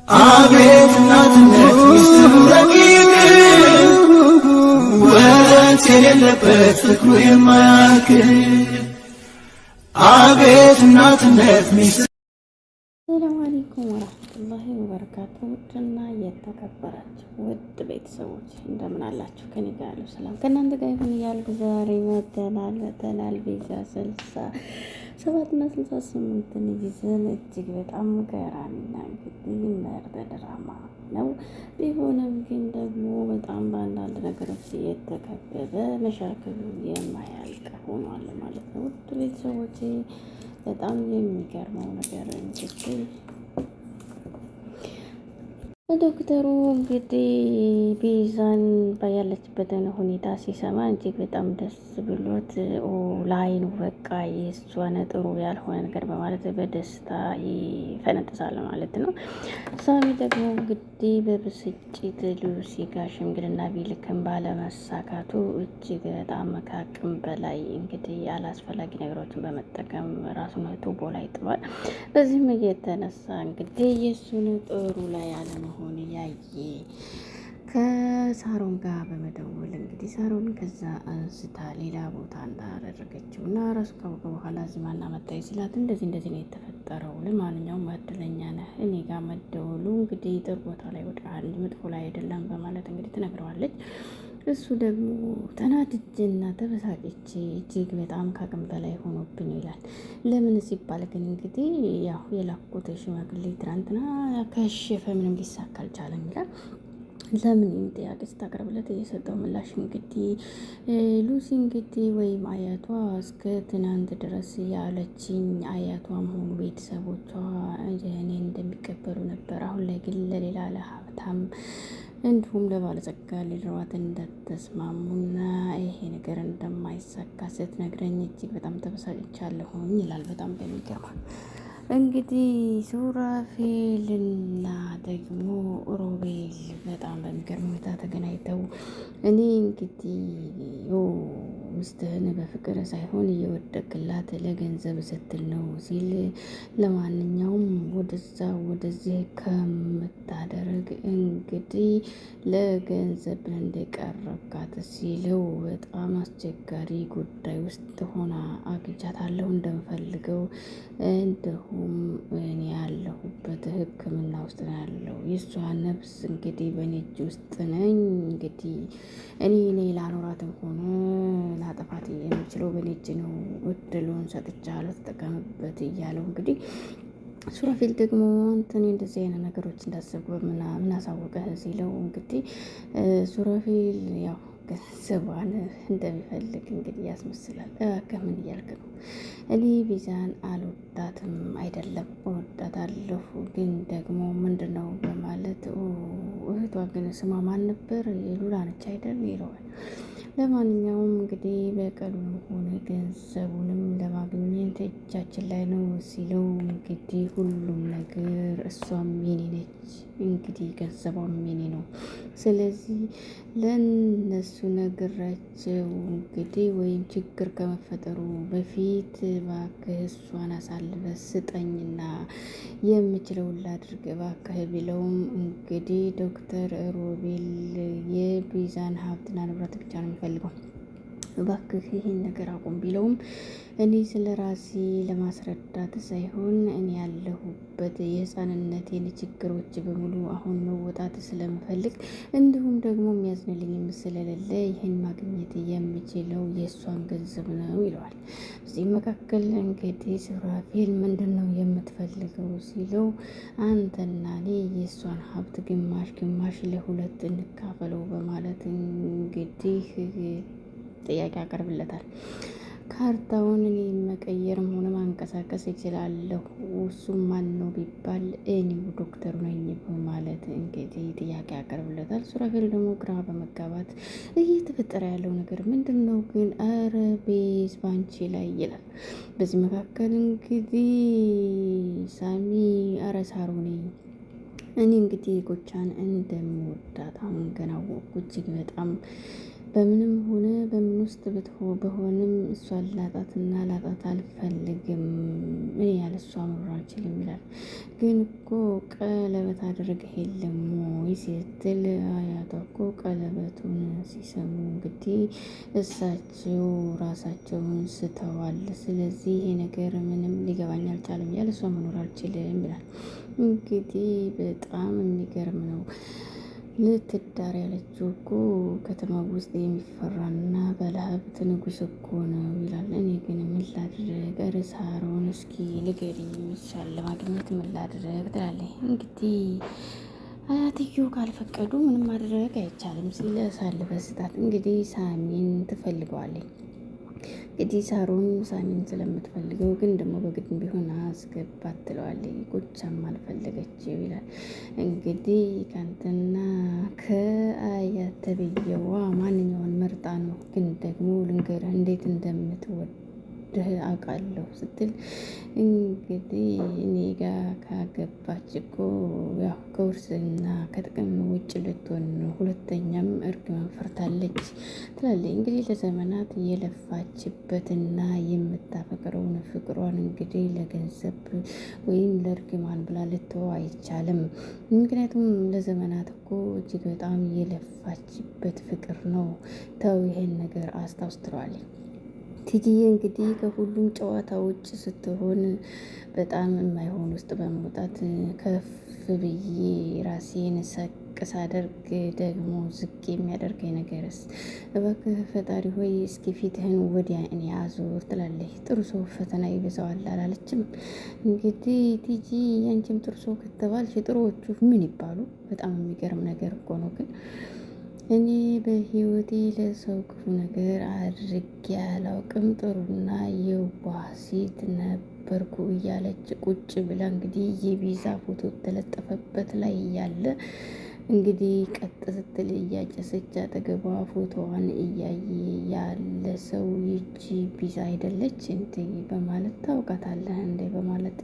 አቤት እናትነት ሚስጥሩ ረቂቅ ወረት የሌለበት ፍቅሩ የማያልቅ አቤት እናትነት ሚስጥሩ። ሰላም አለይኩም ወራህመቱላሂ ወበረካቱ። ውድና የተከበራችሁ ውድ ቤተሰቦች እንደምን አላችሁ? ከኔ ጋር ያለው ሰላም ከእናንተ ጋር ይሁን እያልኩ ዛሬ መተናል ቤዛ 67 እና 68 ይዘን እጅግ በጣም ገራሚና እንግዲህ ምርጥ ድራማ ነው። ቢሆንም ግን ደግሞ በጣም በአንዳንድ ነገሮች የተከበበ መሻከሉ የማያልቅ ሆኗል ማለት ነው። ውድ ቤተሰቦች በጣም የሚገርመው ነገር እንግዲህ ዶክተሩ እንግዲህ ቤዛን ባያለችበትን ሁኔታ ሲሰማ እጅግ በጣም ደስ ብሎት ላይኑ በቃ የእሷን ጥሩ ያልሆነ ነገር በማለት በደስታ ይፈነጥሳል ማለት ነው። ሳሚ ደግሞ እንግዲህ በብስጭት ሉሲ ጋር ሽምግልና ቢልክም ባለመሳካቱ እጅግ በጣም ከአቅም በላይ እንግዲህ አላስፈላጊ ነገሮችን በመጠቀም ራሱን ቱቦ ላይ ጥሏል። በዚህም የተነሳ እንግዲህ የእሱን ጥሩ ላይ አለመሆን ያየ ከሳሮን ጋር በመደወል እንግዲህ ሳሮን ከዛ አንስታ ሌላ ቦታ እንዳደረገችው እና ራሱ ካወቀ በኋላ እዚህ ማና መጣይ ሲላት እንደዚህ ነው የተፈጠረው። ለማንኛውም እድለኛ ነህ እኔ ጋር መደወሉ እንግዲህ ጥሩ ቦታ ላይ ወድቀሃል እንጂ መጥፎ ላይ አይደለም በማለት እንግዲህ ትነግረዋለች። እሱ ደግሞ ተናድጄና ተበሳጭቼ እጅግ በጣም ካቅም በላይ ሆኖብኝ ይላል። ለምን ሲባል ግን እንግዲህ ያው የላኩት ሽማግሌ ትናንትና ከሸፈ ምንም ሊሳካ አልቻለም ይላል። ለምን ይህን ጥያቄ ስታቀርብለት እየሰጠው ምላሽ እንግዲህ ሉሲ እንግዲህ ወይም አያቷ እስከ ትናንት ድረስ ያለችኝ አያቷም ሆኑ ቤተሰቦቿ እኔን እንደሚቀበሉ ነበር። አሁን ላይ ግን ለሌላ ለሀብታም እንዲሁም ለባለጸጋ ሊድሯት እንደተስማሙና ይሄ ነገር እንደማይሳካ ስትነግረኝ እጅግ በጣም ተበሳጭቻለሁኝ ይላል። በጣም በሚገርማ እንግዲህ ሱራፌልና ደግሞ ሮቤል በጣም በሚገርም ሁኔታ ተገናኝተው እኔ እንግዲህ ምስትህን በፍቅር ሳይሆን እየወደቅላት ለገንዘብ ስትል ነው ሲል፣ ለማንኛውም ወደዚህ ከምታደርግ እንግዲህ ለገንዘብ እንደቀረብካት ሲለው፣ በጣም አስቸጋሪ ጉዳይ ውስጥ ሆና አግኝቻታለሁ እንደምፈልገው እንዲሁም እኔ ያለሁበት ሕክምና ውስጥ ነው ያለው። የእሷ ነፍስ እንግዲህ በእኔ እጅ ውስጥ ነኝ። እንግዲህ እኔ ላኖራትም ሆነ ላጠፋት የምችለው በእኔ እጅ ነው። እድሉን ሰጥቻለሁ ተጠቀምበት እያለው እንግዲህ ሱራፌል ደግሞ አንተኔ እንደዚህ አይነት ነገሮች እንዳሰብኩ ምን አሳወቀህ ሲለው፣ እንግዲህ ሱራፌል ያው ገንዘቧን እንደሚፈልግ እንግዲህ ያስመስላል። ከምን እያልክ ነው? እኔ ቤዛን አልወዳትም አይደለም እወዳታለሁ፣ ግን ደግሞ ምንድን ነው በማለት እህቷ ግን ስሟ ማን ነበር? የሉላ ነች አይደል ይለዋል። ለማንኛውም እንግዲህ በቀሉንም ሆነ ገንዘቡንም ለማግኘት እጃችን ላይ ነው ሲለው፣ እንግዲህ ሁሉም ነገር እሷም የኔ ነች፣ እንግዲህ ገንዘቧም የኔ ነው። ስለዚህ ለነሱ ነግራቸው እንግዲህ ወይም ችግር ከመፈጠሩ በፊት እባክህ እሷን አሳልፈህ ስጠኝና የምችለውን ላድርግ እባክህ ቢለውም፣ እንግዲህ ዶክተር ሮቤል የቤዛን ሀብትና ንብረት ብቻ ነው የሚፈልገው። እባክህ ይህን ነገር አቁም ቢለውም፣ እኔ ስለ ራሴ ለማስረዳት ሳይሆን እኔ ያለሁበት የህፃንነቴን ችግሮች በሙሉ አሁን መወጣት ስለምፈልግ እንዲሁም ደግሞ የሚያዝንልኝ ስለሌለ ይህን ማግኘት የምችለው የእሷን ገንዘብ ነው ይለዋል። እዚህ መካከል እንግዲህ ሱራፌል ምንድን ነው የምትፈልገው ሲለው፣ አንተና እኔ የእሷን ሀብት ግማሽ ለሁለት እንካፈለው በማለት እንግዲህ ጥያቄ ያቀርብለታል። ካርታውን እኔ መቀየርም ሆነ ማንቀሳቀስ እችላለሁ፣ እሱም ማን ነው ቢባል እኔው ዶክተሩ ነኝ በማለት እንግዲህ ጥያቄ ያቀርብለታል። ሱራፌል ደግሞ ግራ በመጋባት እየተፈጠረ ያለው ነገር ምንድን ነው ግን? ኧረ ቤዝ ባንቺ ላይ ይላል። በዚህ መካከል እንግዲህ ሳሚ ኧረ ሳሮኔ እኔ እንግዲህ ጎቻን እንደምወዳት አሁን ገና ወቅኩ። እጅግ በጣም በምንም ሆነ በምን ውስጥ በሆንም እሷን ላጣት አልፈልግም። እኔ ያለ እሷ መኖር አልችልም ይላል። ግን እኮ ቀለበት አድርገህ የለም ወይ ስትል አያቷ እኮ ቀለበቱን ሲሰሙ እንግዲህ እሳቸው ራሳቸውን ስተዋል። ስለዚህ ይሄ ነገር ምንም ሊገባኝ አልቻለም። ያለ እሷ መኖር አልችልም ይላል። እንግዲህ በጣም የሚገርም ነው። ልትዳር ያለችው እኮ ከተማ ውስጥ የሚፈራና ባለሀብት ንጉስ እኮ ነው ይላል። እኔ ግን ምን ላድርግ? ኧረ ሳሮን እስኪ ንገሪኝ፣ የሚሻል ለማግኘት ምን ላድርግ ትላለች። እንግዲህ አያትዮ ካልፈቀዱ ምንም ማድረግ አይቻልም ሲል አሳልፈ ስጣት። እንግዲህ ሳሚን ትፈልገዋለች። እንግዲህ ሳሮን ሳሚን ስለምትፈልገው ግን ደግሞ በግድ ቢሆን አስገባት ትለዋለች። ጎቻም አልፈለገችው ይላል። እንግዲህ ከአንተና ከአያት ተብዬዋ ማንኛውን መርጣ ነው? ግን ደግሞ ልንገርህ እንዴት እንደምትወድህ አውቃለሁ ስትል እንግዲህ እኔ ጋር ካገባች እኮ ያው ከውርስና ከጥቅም ውጭ ልትሆን ነው። ሁለተኛም እርግማን ፈርታለች ትላለች። እንግዲህ ለዘመናት የለፋችበትና የምታፈቅረውን ፍቅሯን እንግዲህ ለገንዘብ ወይም ለእርግማን ብላ ልትወው አይቻልም። ምክንያቱም ለዘመናት እኮ እጅግ በጣም የለፋችበት ፍቅር ነው። ተው ይሄን ነገር አስታውስ ትለዋለች። ቲጂዬ እንግዲህ ከሁሉም ጨዋታ ውጭ ስትሆን በጣም የማይሆን ውስጥ በመውጣት ከፍ ብዬ ራሴን ሰቅ ሳደርግ ደግሞ ዝቅ የሚያደርገኝ ነገርስ? እባክህ ፈጣሪ ሆይ እስኪ ፊትህን ወዲያ እኔ አዙር ትላለች። ጥሩ ሰው ፈተና ይበዛዋል አላለችም? እንግዲህ ቲጂ ያንቺም ጥሩ ሰው ከተባልሽ ጥሩዎቹ ምን ይባሉ? በጣም የሚገርም ነገር እኮ ነው ግን እኔ በህይወቴ ለሰው ክፉ ነገር አድርጌ አላውቅም። ጥሩና የዋህ ሴት ነበርኩ እያለች ቁጭ ብላ እንግዲህ የቪዛ ፎቶ ተለጠፈበት ላይ ያለ እንግዲህ ቀጥ ስትል እያጨሰች አጠገቧ ፎቶዋን እያየ ያለ ሰው ይቺ ቪዛ አይደለች እንዴ በማለት ታውቃታለህ እንዴ በማለት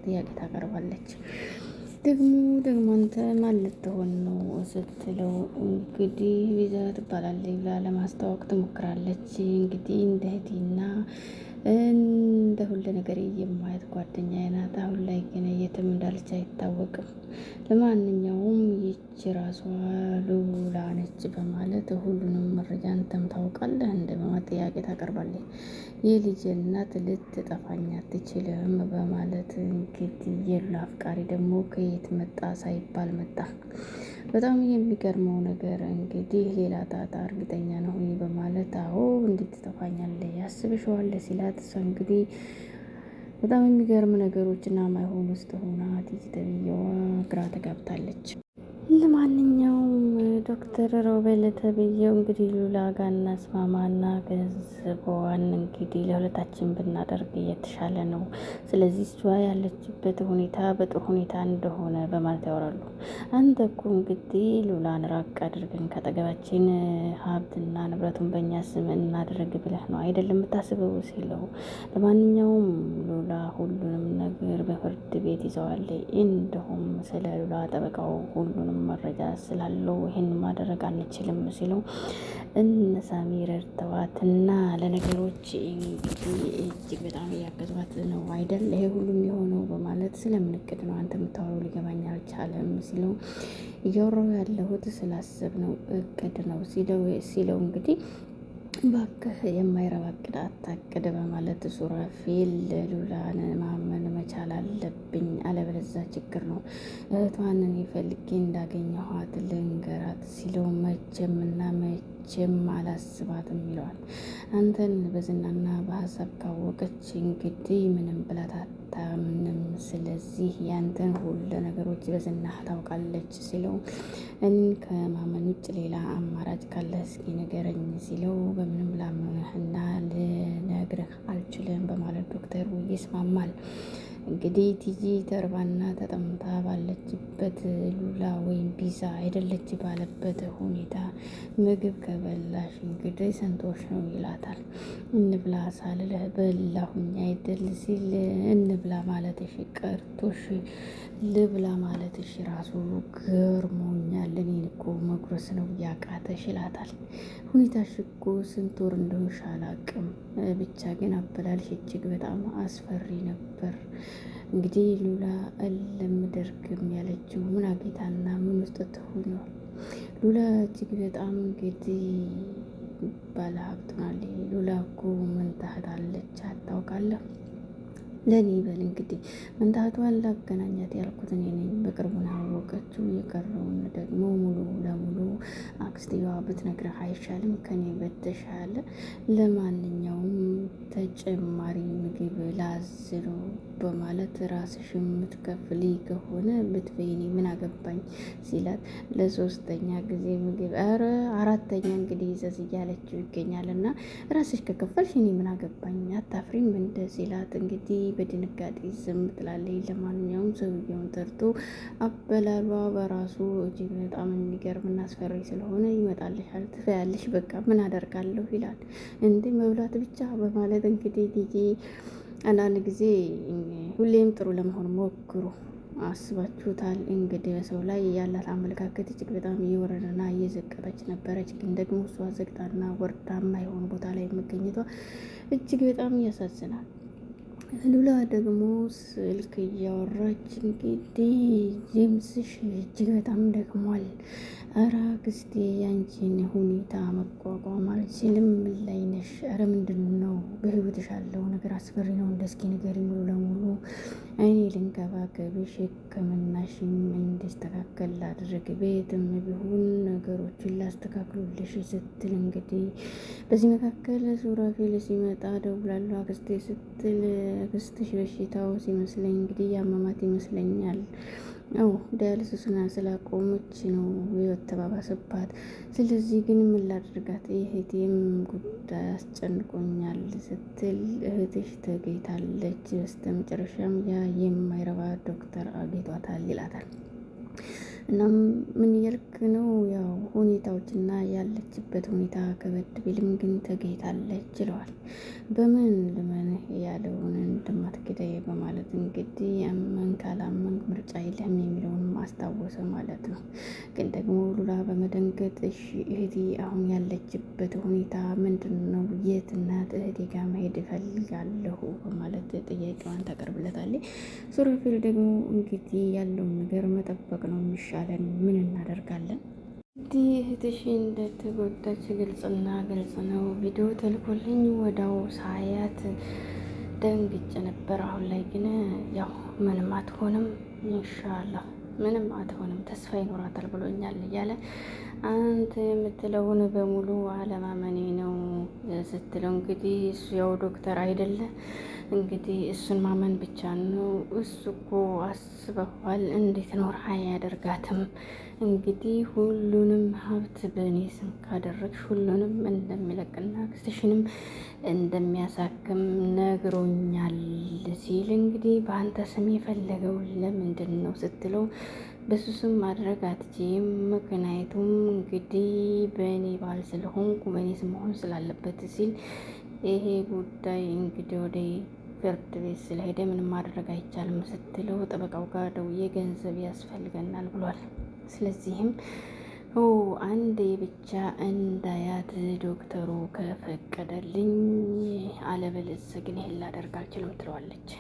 ጥያቄ ታቀርባለች። ደግሞ አንተ ማን ልትሆን ነው ስትለው እንግዲህ ቪዛ ትባላለች ብላ ለማስተዋወቅ ትሞክራለች። እንግዲህ እንደ እህቴና እንደ ሁሉ ነገር የማያት ጓደኛዬ ናት። አሁን ላይ ግን የትም እንዳለች አይታወቅም። ለማንኛውም ይች ራሷ ሉላ ነች በማለት ሁሉንም መረጃ አንተም ታውቃለህ እንደ በማለት ጥያቄ ታቀርባለች። የልጅ እናት ልትጠፋኝ አትችልም በማለት እንግዲህ የሉላ አፍቃሪ ደግሞ ከየት መጣ ሳይባል መጣ። በጣም የሚገርመው ነገር እንግዲህ ሌላ ጣጣ እርግጠኛ ነው በማለት አዎ እንዴት ትጠፋኛለህ ያስብሽዋለህ ሲላት እሷ እንግዲህ በጣም የሚገርም ነገሮችና ማይሆን ውስጥ ሆና ቲጂ ተብዬዋ ግራ ተጋብታለች። ለማንኛውም ዶክተር ሮቤል ተብዬው እንግዲህ ሉላ ጋር እናስማማና ገንዘቧን እንግዲህ ለሁለታችን ብናደርግ እየተሻለ ነው። ስለዚህ እሷ ያለችበት ሁኔታ በጥሩ ሁኔታ እንደሆነ በማለት ያወራሉ። አንተ እኮ እንግዲህ ሉላን ራቅ አድርገን ከጠገባችን ሀብትና ንብረቱን በእኛ ስም እናድርግ ብለህ ነው አይደለም የምታስበው ሲለው፣ ለማንኛውም ሉላ ሁሉንም ነገር በፍርድ ቤት ይዘዋለች። እንዲሁም ስለ ሉላ ጠበቃው ሁሉንም መረጃ ስላለው ይሄን ማድረግ አንችልም ሲለው እነ ሳሚ ረድተዋትና ለነገሮች እንግዲህ እጅግ በጣም እያገዟት ነው አይደል ይሄ ሁሉም የሆነው በማለት ስለምንቅድ ነው አንተ የምታወራው ሊገባኝ አልቻለም ሲለው እያወራሁ ያለሁት ስላሰብነው እቅድ ነው ሲለው እንግዲህ ባክህ የማይረባ እቅድ አታቅድ በማለት ሱራፌል ሉላን ማመን መቻል አለብኝ፣ አለበለዚያ ችግር ነው። እህቷን ፈልጌ እንዳገኘኋት ልንገራት ሲለው መቼምና መቼም አላስባትም ይለዋል። አንተን በዝናና በሀሳብ ካወቀች እንግዲህ ምንም ብላት አታምንም። ስለዚህ ያንተን ሁሉ ነገሮች በዝናህ ታውቃለች ሲለው እኔን ከማመን ውጭ ሌላ አማራጭ ካለ እስኪ ንገረኝ ሲለው በምንም ላምንህና ልነግርህ አልችልም በማለት ዶክተሩ ይስማማል። እንግዲህ ቲጂ ተርባና ተጠምታ ባለችበት ባለበት ሉላ ወይም ፒዛ አይደለች ባለበት ሁኔታ ምግብ ከበላሽ እንግዲህ ስንቶሽ ነው ይላታል። እንብላ ሳልልህ በላሁኝ አይደል ሲል እንብላ ማለትሽ ቀርቶሽ ልብላ ማለትሽ ራሱ ገርሞኛል። እኔን እኮ መጉረስ ነው ያቃተሽ ይላታል። ሁኔታሽ እኮ ስንት ወር እንደሆንሽ አላቅም፣ ብቻ ግን አበላልሽ እጅግ በጣም አስፈሪ ነበር። እንግዲህ ሉላ እልም ድርግም ያለችው ምን አጌታና ምን ውስጥ ትሆኛል? ሉላ እጅግ በጣም እንግዲህ ባለ ሀብት ሆናለች። ሉላ እኮ መንታህት አለች አታውቃለህ? ለኔ በል እንግዲህ መንታቷን ላገናኛት ያልኩት እኔ ነኝ። በቅርቡ ነው ያወቀችው። የቀረውን ደግሞ ሙሉ ለሙሉ አክስትዮዋ ብትነግረህ አይሻልም? ከኔ በተሻለ። ለማንኛውም ተጨማሪ ምግብ ላዝሎ በማለት ራስሽ የምትከፍሊ ከሆነ ብትበይኔ ምን አገባኝ ሲላት ለሶስተኛ ጊዜ ምግብ አራተኛ እንግዲህ ይዘዝ እያለችው ይገኛል። እና ራስሽ ከከፈልሽ እኔ ምን አገባኝ አታፍሪም እንደ ሲላት እንግዲህ በድንጋጤ ዝም ትላለች። ለማንኛውም ሰውየውን ጠርቶ አበላሏ በራሱ እጅግ በጣም የሚገርም እና አስፈሪ ስለሆነ ይመጣልሻል፣ ትፈያለሽ፣ በቃ ምን አደርጋለሁ ይላል። እንዲህ መብላት ብቻ በማለት እንግዲህ ጊዜ አንዳንድ ጊዜ ሁሌም ጥሩ ለመሆን ሞክሩ። አስባችሁታል? እንግዲህ በሰው ላይ ያላት አመለካከት እጅግ በጣም እየወረደና እየዘቀጠች ነበረች። ግን ደግሞ እሷ ዘግጣና ወርዳማ የሆኑ ቦታ ላይ መገኘቷ እጅግ በጣም ያሳዝናል። ሉላ ደግሞ ስልክ እያወራች እንግዲህ ጄምስሽ እጅግ በጣም ደክሟል። ኧረ አክስቴ ያንቺን ሁኔታ መቋቋም አልችልም። ምን ላይ ነሽ? ኧረ ምንድን ነው በህይወትሽ ያለው ነገር አስፈሪ ነው። እንደ እስኪ ንገሪኝ ሙሉ ለሙሉ እኔ ልንከባከብሽ፣ ሕክምናሽም እንዲስተካከል ላድርግ፣ ቤትም ቢሆን ነገሮችን ላስተካክሉልሽ ስትል እንግዲህ በዚህ መካከል ሱራፌል ሲመጣ ደውላለሁ አክስቴ ስትል አክስትሽ በሽታው ሲመስለኝ እንግዲህ ያመማት ይመስለኛል። ዳያሊሲሱን ስላቆመች ነው ህይወት ተባባሰባት። ስለዚህ ግን ምን ላድርጋት እህቴም ጉዳይ አስጨንቆኛል ስትል እህትሽ ተገኝታለች። በስተመጨረሻም ያ የማይረባ ዶክተር አግኝቷታል ይላታል። እናም ምን እያልክ ነው? ያው ሁኔታዎችና ያለችበት ሁኔታ ከበድ ቢልም ግን ተገኝታለች ይለዋል። በምን ልመንህ ያለውን እንደማትገዳይ በማለት እንግዲህ አመን ካላመንክ ምርጫ የለህም የሚለውን ማስታወሰ ማለት ነው። ግን ደግሞ ሉላ በመደንገጥ እሺ እህቴ አሁን ያለችበት ሁኔታ ምንድን ነው? የት ናት? እህቴ ጋር መሄድ እፈልጋለሁ በማለት ጥያቄዋን ታቀርብለታለች። ሱራፌል ደግሞ እንግዲህ ያለውን ነገር መጠበቅ ነው የሚሻለው፣ ምን እናደርጋለን? እንዲህ እህትሽ እንደተጎዳች ግልጽና ግልጽ ነው። ቪዲዮ ተልኮልኝ ወዳው ሳያት ደንግጬ ነበር። አሁን ላይ ግን ያው ምንም አትሆንም፣ ኢንሻአላህ ምንም አትሆንም፣ ተስፋ ይኖራታል ብሎኛል እያለ አንተ የምትለውን በሙሉ አለማመኔ ነው ስትለው እንግዲህ እሱ ያው ዶክተር አይደለ እንግዲህ እሱን ማመን ብቻ ነው። እሱ እኮ አስበዋል እንዴት ኖር አያደርጋትም። እንግዲህ ሁሉንም ሀብት በእኔ ስም ካደረግሽ ሁሉንም እንደሚለቅና ክስትሽንም እንደሚያሳክም ነግሮኛል ሲል እንግዲህ በአንተ ስም የፈለገው ለምንድን ነው ስትለው በሱ ስም ማድረግ አትችይም፣ ምክንያቱም እንግዲህ በእኔ ባል ስለሆንኩ በእኔ ስም መሆን ስላለበት ሲል ይሄ ጉዳይ እንግዲህ ወደ ፍርድ ቤት ስለሄደ ምንም ማድረግ አይቻልም ስትለው ጠበቃው ጋር ደውዬ ገንዘብ ያስፈልገናል ብሏል። ስለዚህም አንዴ ብቻ እንዳያት ዶክተሩ ከፈቀደልኝ፣ አለበለዚያ ግን ይሄን ላደርግ አልችልም ትለዋለች።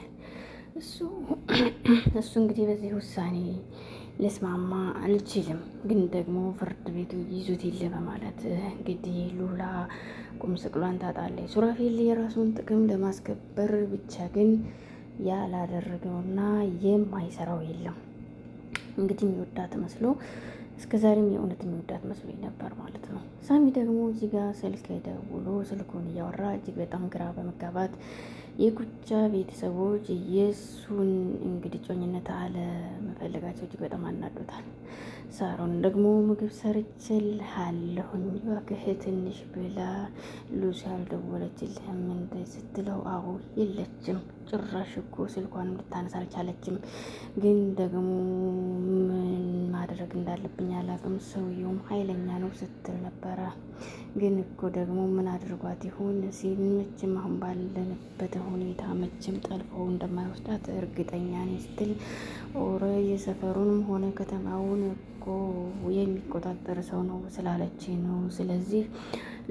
እሱ እንግዲህ በዚህ ውሳኔ ልስማማ አልችልም፣ ግን ደግሞ ፍርድ ቤቱ ይዙት የለ በማለት እንግዲህ ሉላ ቁም ስቅሏን ታጣለች። ሱራፌል የራሱን ጥቅም ለማስከበር ብቻ ግን ያላደረገውና የማይሰራው የለም። እንግዲህ የሚወዳት መስሎ እስከ ዛሬም የእውነት የሚወዳት መስሎ ነበር ማለት ነው። ሳሚ ደግሞ እዚህ ጋር ስልክ ደውሎ ስልኩን እያወራ እጅግ በጣም ግራ በመጋባት የጉቻ ቤተሰቦች የእሱን እንግዲህ ጮኝነት አለመፈለጋቸው እጅግ በጣም አናዶታል። ሳሮን ደግሞ ምግብ ሰርቼልሃለሁኝ እባክህ ትንሽ ብላ፣ ሉሲ አልደወለችልህም እንደ ስትለው አዎ የለችም፣ ጭራሽ እኮ ስልኳንም ልታነሳ አልቻለችም። ግን ደግሞ ምን እንዳለብኝ አላቅም፣ ሰውየውም ኃይለኛ ነው ስትል ነበረ። ግን እኮ ደግሞ ምን አድርጓት ይሆን ሲል መቼም አሁን ባለንበት ሁኔታ መቼም ጠልፈው እንደማይወስዳት እርግጠኛ ነኝ ስትል ኦረ የሰፈሩንም ሆነ ከተማውን እኮ የሚቆጣጠር ሰው ነው ስላለች ነው። ስለዚህ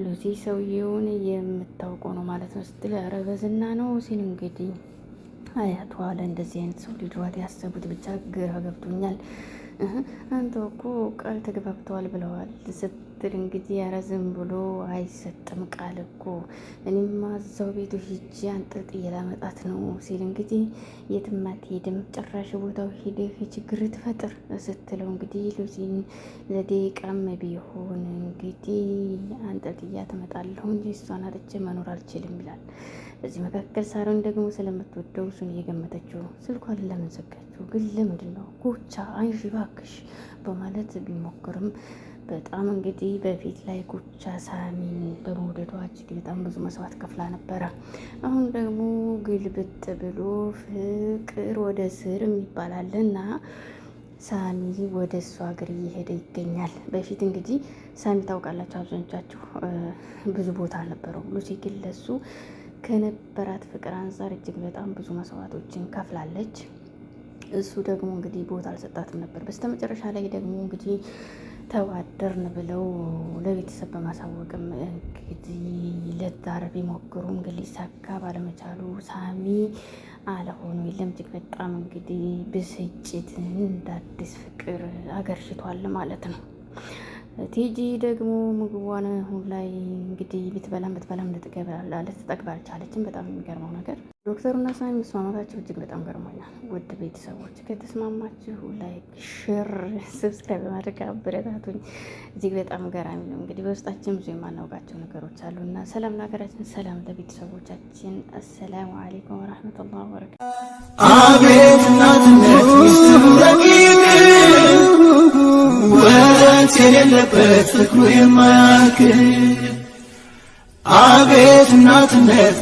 ሉሲ ሰውየውን የምታውቀው ነው ማለት ነው ስትል ኧረ በዝና ነው ሲል እንግዲህ አያቷ ለእንደዚህ አይነት ሰው ሊድሯት ያሰቡት ብቻ ግራ ገብቶኛል። አንተ እኮ ቃል ተግባብተዋል ብለዋል ስትል እንግዲህ ኧረ ዝም ብሎ አይሰጥም ቃል እኮ እኔማ እዛው ቤቱ ሂጂ አንጠልጥዬ ላመጣት ነው ሲል እንግዲህ የትም አትሄድም ጭራሽ ቦታው ሂደህ ችግር ትፈጥር ስትለው እንግዲህ ሉሲን ለደቂቃም ቢሆን እንግዲህ አንጠልጥያ ትመጣለሁ እንጂ እሷን አጥቼ መኖር አልችልም ይላል። በዚህ መካከል ሳሮን ደግሞ ስለምትወደው እሱን እየገመተችው ስልኳን ለምን ዘጋችው ግን ለምንድን ነው ጉቻ አንሺ እባክሽ በማለት ቢሞክርም በጣም እንግዲህ በፊት ላይ ጉቻ ሳሚን በመውደዷ እጅግ በጣም ብዙ መስዋዕት ከፍላ ነበረ። አሁን ደግሞ ግልብጥ ብሎ ፍቅር ወደ ስር ይባላልና ሳሚ ወደ እሷ ሀገር እየሄደ ይገኛል። በፊት እንግዲህ ሳሚ ታውቃላችሁ አብዛኞቻችሁ ብዙ ቦታ አልነበረው። ሉሲ ግን ለሱ ከነበራት ፍቅር አንጻር እጅግ በጣም ብዙ መስዋዕቶችን ከፍላለች። እሱ ደግሞ እንግዲህ ቦታ አልሰጣትም ነበር። በስተመጨረሻ ላይ ደግሞ እንግዲህ ተዋደርን ብለው ለቤተሰብ በማሳወቅም እንግዲህ ለዳር ቢሞክሩም እንግዲህ ሊሳካ ባለመቻሉ ሳሚ አለሆኑ የለም እጅግ በጣም እንግዲህ ብስጭት እንደ አዲስ ፍቅር አገርሽቷል ማለት ነው። ቲጂ ደግሞ ምግቧን አሁን ላይ እንግዲህ ብትበላም ልትጠግብ አልቻለችም። በጣም የሚገርመው ነገር ዶክተሩና ሳሚ መስማማታቸው እጅግ በጣም ገርሞኛል። ውድ ቤተሰቦች ከተስማማችሁ ላይክ፣ ሼር፣ ሰብስክራይብ በማድረግ አበረታቱኝ። እጅግ በጣም ገራሚ ነው። እንግዲህ በውስጣችን ብዙ የማናውቃቸው ነገሮች አሉ እና ሰላም ለሀገራችን፣ ሰላም ለቤተሰቦቻችን። አሰላሙ አለይኩም ወራህመቱላሂ ወበረካቱ። አቤት እናትነት ወረት የሌለበት ፍቅሩ የማያልቅ አቤት እናትነት